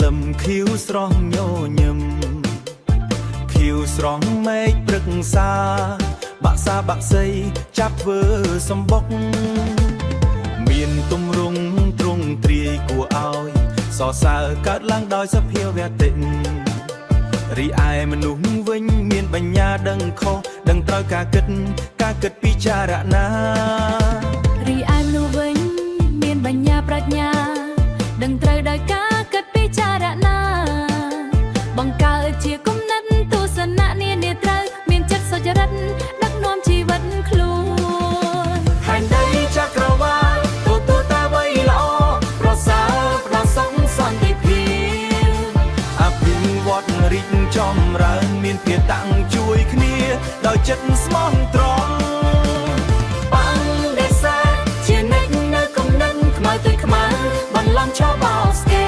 លឹមខៀវស្រស់ញញឹមខៀវស្រស់មេឃព្រឹក្សាបាក់សាបាក់សីចាប់ធ្វើសម្បុកមានទម្រង់ទ្រង់ទ្រាយគួរឲ្យសរសើរកើតឡើងដោយសភាវៈតិរីឯមនុស្សវិញមានបញ្ញាដឹងខុសដឹងត្រូវការគិតពិចារណារីឯមនុស្សវិញមានបញ្ញាប្រាជ្ញាដឹងត្រូវដោយការគិតពិចារណាបង្កើតជាគំនិតទស្សនៈនានាត្រូវមានចិត្តសុចរិតដឹកនាំជីវិតខ្លួនហើយដីចក្រវាលទូតាវៃល្អប្រសើរប្រសងសន្តិភាពអភិវឌ្ឍរីកចម្រើនមានភាពតាំងជួយគ្នាដោយចិត្តស្មោះត្រង់ជានិច្ចនៅគំនិតខ្មៅទៅខ្មៅបន្លំឆោបោស្កេ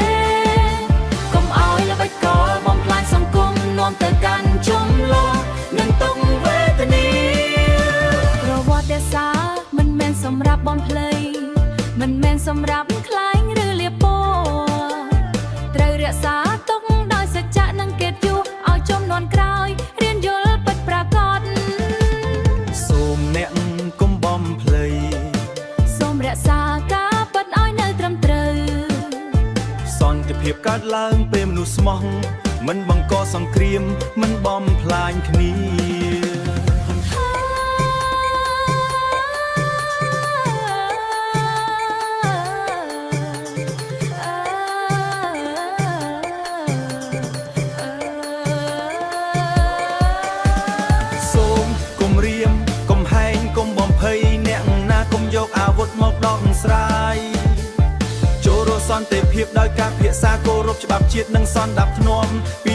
កុំឲ្យល្បិចកលបំផ្លាញសង្គមនាំទៅកាន់ចំលោះនឹងទុក្ខវេទនាប្រវត្តិសាស្ត្រមិនមែនសម្រាប់បំភ្លៃមិនមែនសម្រាប់ខ្លែងឬលាបពណ៌ត្រូវរក្សាទុកដោយសច្ចៈនិងកិត្តិយសឲ្យជំនាន់ក្រោយរៀនយល់ពិតប្រាកដសូមអ្នកកុំបំភ្លៃរក្សាការពិតឲ្យនៅត្រឹមត្រូវសន្តិភាពកើតឡើងពេលមនុស្សស្មោះមិនបង្កសង្គ្រាមមិនបំផ្លាញគ្នាសូមកុំរៀមកុំហែងកុំបំភ័យអ្នកណាកុំយកអាវុធមកដោះស្រាយចូលរស់សន្តិភាពដោយការពិភាក្សាគោរពច្បាប់ជាតិនិងសន្តិភាពធ្នំពី